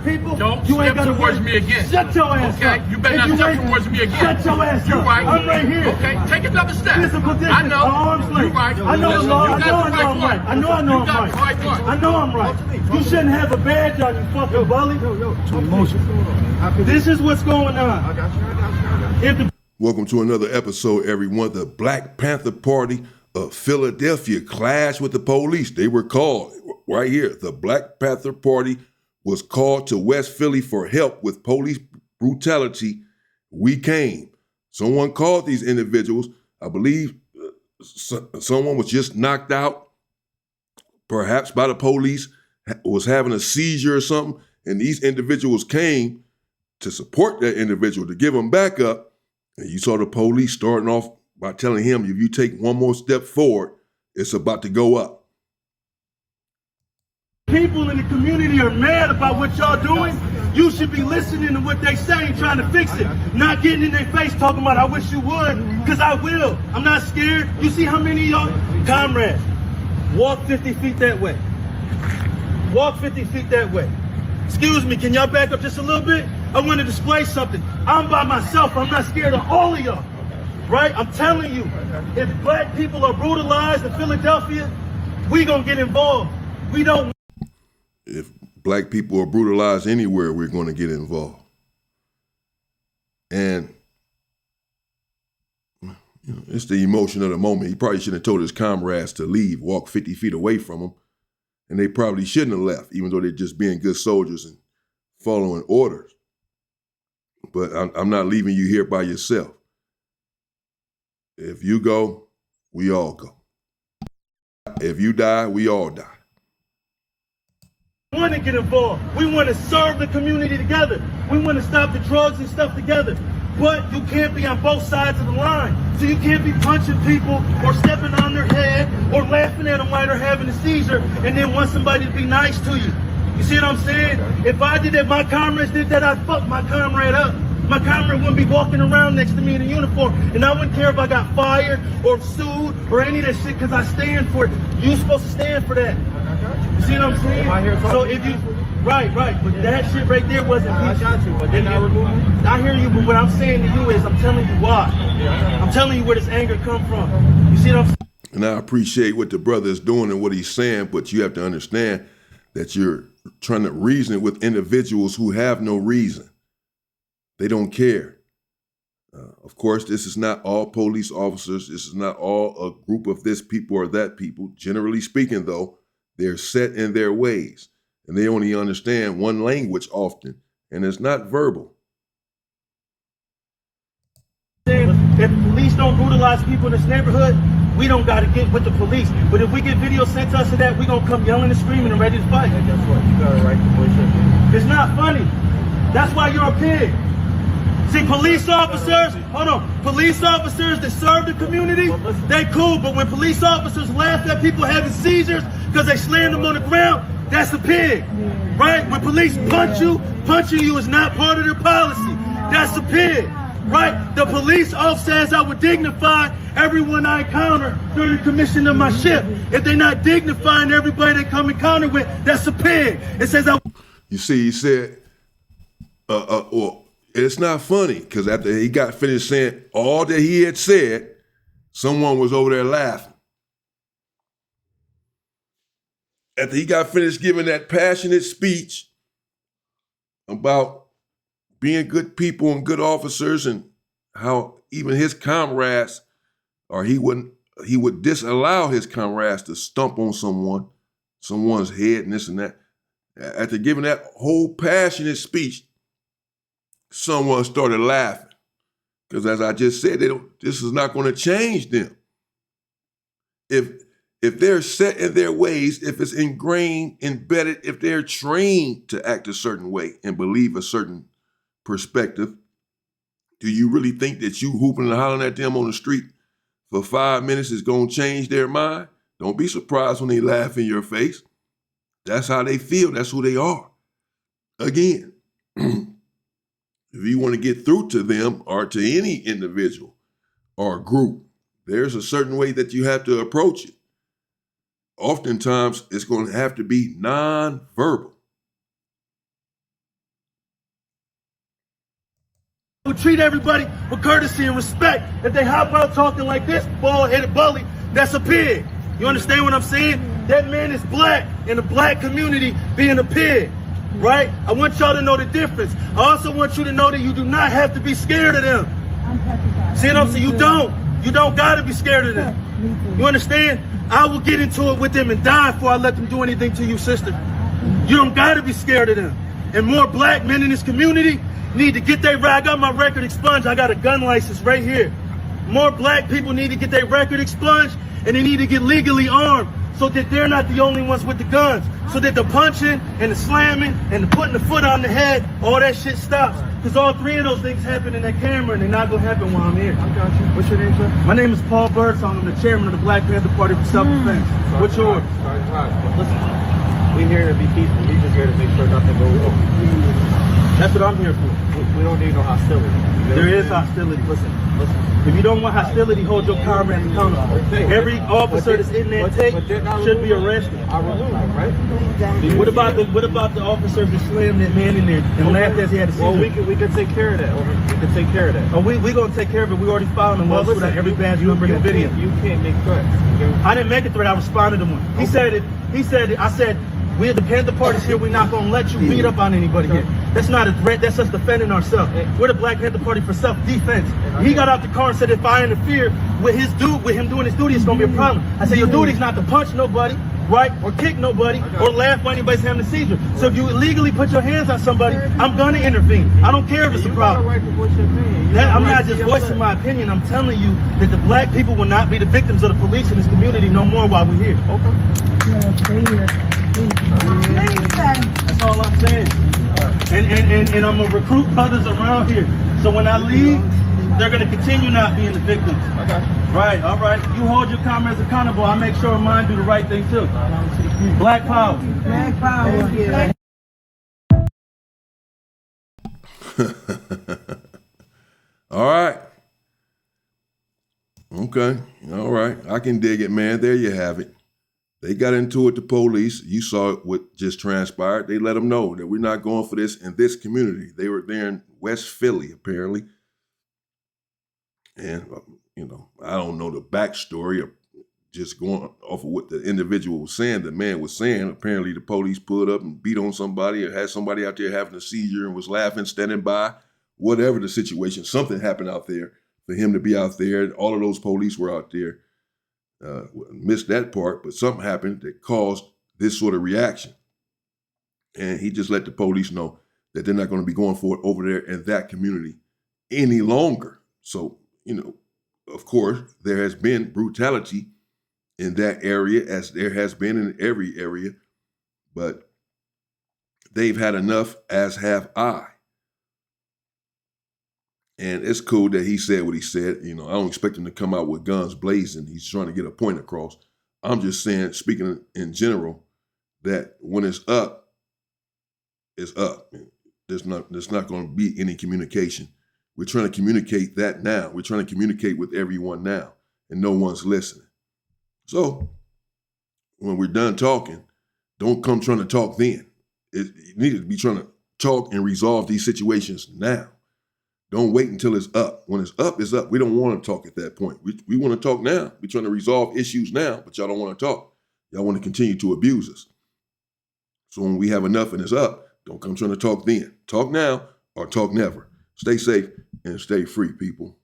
people, Don't you ain't step gonna towards me again. Shut your ass okay? up. You better not step towards me again. Shut your ass you up. Right. I'm right here. Okay, take another step. Physical distance, I know. arms length. You right. I know the Listen, law. you I got know the I'm right right. I know you I'm got right. the right one. I know I'm right. You shouldn't have a badge on, you fucking bully. Too emotional. This is what's going on. I got you. If the Welcome to another episode, everyone. The Black Panther Party of Philadelphia clashed with the police. They were called, right here, the Black Panther Party was called to West Philly for help with police brutality. We came. Someone called these individuals. I believe someone was just knocked out, perhaps by the police, was having a seizure or something, and these individuals came to support that individual, to give him backup. And you saw the police starting off by telling him, if you take one more step forward, it's about to go up. people in the community are mad about what y'all doing, you should be listening to what they say and trying to fix it. Not getting in their face talking about, I wish you would, because I will. I'm not scared. You see how many of y'all, comrades, walk 50 feet that way. Walk 50 feet that way. Excuse me, can y'all back up just a little bit? I want to display something. I'm by myself. I'm not scared of all of y'all. Right? I'm telling you, if black people are brutalized in Philadelphia, we gonna get involved. We don't. If black people are brutalized anywhere, we're going to get involved. And it's the emotion of the moment. He probably shouldn't have told his comrades to leave, walk 50 feet away from him. And they probably shouldn't have left, even though they're just being good soldiers and following orders. But I'm not leaving you here by yourself. If you go, we all go. If you die, we all die. We want to get involved. We want to serve the community together. We want to stop the drugs and stuff together. But you can't be on both sides of the line. So you can't be punching people or stepping on their head or laughing at them while they're having a seizure and then want somebody to be nice to you. You see what I'm saying? If I did that, my comrades did that, I'd fuck my comrade up. My comrade wouldn't be walking around next to me in a uniform, and I wouldn't care if I got fired or sued or any of that shit, because I stand for it. You supposed to stand for that. You see what I'm saying? So if you, right, but that shit right there wasn't peaceful. I got you, but then I remove me. I hear you, but what I'm saying to you is, I'm telling you why. I'm telling you where this anger come from. You see what I'm saying? And I appreciate what the brother is doing and what he's saying, but you have to understand that you're trying to reason with individuals who have no reason. They don't care. Of course, this is not all police officers. This is not all a group of this people or that people. Generally speaking, though, they're set in their ways, and they only understand one language often, and it's not verbal. If the police don't brutalize people in this neighborhood, we don't got to get with the police. But if we get video sent to us of that, we going to come yelling and screaming and ready to fight. And guess what? You got to write the bullshit. It's not funny. That's why you're a pig. See, police officers that serve the community, they cool. But when police officers laugh at people having seizures because they slammed them on the ground, that's a pig, right? When police punching you is not part of their policy. That's a pig, right? The police officer says I would dignify everyone I encounter during the commission of my shift. If they're not dignifying everybody they come encounter with, that's a pig. It says I. You see, he said, well, it's not funny, because after he got finished saying all that he had said, someone was over there laughing. After he got finished giving that passionate speech about being good people and good officers and how even his comrades, or he would disallow his comrades to stomp on someone's head and this and that. After giving that whole passionate speech, someone started laughing, because as I just said, this is not going to change them. If they're set in their ways, if it's ingrained, embedded, if they're trained to act a certain way and believe a certain perspective, do you really think that you hooping and hollering at them on the street for 5 minutes is going to change their mind? Don't be surprised when they laugh in your face. That's how they feel. That's who they are. Again, if you want to get through to them or to any individual or group, there's a certain way that you have to approach it. Oftentimes, it's going to have to be non-verbal. would treat everybody with courtesy and respect. If they hop out talking like this, bald-headed bully, that's a pig. You understand what I'm saying? That man is black in the black community being a pig, right? I want y'all to know the difference. I also want you to know that you do not have to be scared of them. See what I'm saying? You don't gotta be scared of them. You understand? I will get into it with them and die before I let them do anything to you, sister. You don't gotta be scared of them. And more black men in this community need to get their right. I got my record expunged. I got a gun license right here. More black people need to get their record expunged, and they need to get legally armed so that they're not the only ones with the guns. So that the punching and the slamming and the putting the foot on the head, all that shit stops. Because all three of those things happen in that camera, and they're not going to happen while I'm here. I got you. What's your name, sir? My name is Paul Birdsong. I'm the chairman of the Black Panther Party for Self-Defense. What's yours? Listen, we're here to be peaceful. We're just here to make sure nothing goes wrong. That's what I'm here for. We don't need no hostility. There is hostility. Listen. If you don't want hostility, hold your comrades accountable. Every officer that's in that tape should be arrested. Right? What about the officers that slammed that man in there and laughed as he had a seizure? Well, we can take care of that. We can take care of that. Oh, we gonna take care of it. We already filed him. Well, listen, every badge number in the video. You can't make threats. I didn't make a threat. I responded to one. He said it. I said, we the Panther Party's here. We're not gonna let you beat up on anybody here. That's not a threat. That's us defending ourselves. We're the Black Panther Party for self-defense. He got out the car and said, if I interfere with him doing his duty, it's gonna be a problem. I said, your duty's not to punch nobody, right, or kick nobody, or laugh when anybody's having a seizure. So if you illegally put your hands on somebody, I'm gonna intervene. I don't care if it's a problem. I'm not just voicing my opinion. I'm telling you that the black people will not be the victims of the police in this community no more while we're here. Okay. That's all I'm saying. And I'm gonna recruit others around here. So when I leave, they're gonna continue not being the victims. Okay. Right, all right. You hold your comrades accountable. I make sure mine do the right thing too. Black power. Black power. Yeah. All right. Okay. All right. I can dig it, man. There you have it. They got into it, the police. You saw what just transpired. They let them know that we're not going for this in this community. They were there in West Philly, apparently. And, I don't know the backstory of just going off of what the individual was saying, the man was saying. Apparently the police pulled up and beat on somebody or had somebody out there having a seizure and was laughing, standing by, whatever the situation. Something happened out there for him to be out there. All of those police were out there. Missed that part, but something happened that caused this sort of reaction. And he just let the police know that they're not going to be going for it over there in that community any longer. So, of course, there has been brutality in that area, as there has been in every area, but they've had enough, as have I. And it's cool that he said what he said. I don't expect him to come out with guns blazing. He's trying to get a point across. I'm just saying, speaking in general, that when it's up, it's up. There's not going to be any communication. We're trying to communicate that now. We're trying to communicate with everyone now, and no one's listening. So when we're done talking, don't come trying to talk then. You need to be trying to talk and resolve these situations now. Don't wait until it's up. When it's up, it's up. We don't want to talk at that point. We want to talk now. We're trying to resolve issues now, but y'all don't want to talk. Y'all want to continue to abuse us. So when we have enough and it's up, don't come trying to talk then. Talk now or talk never. Stay safe and stay free, people.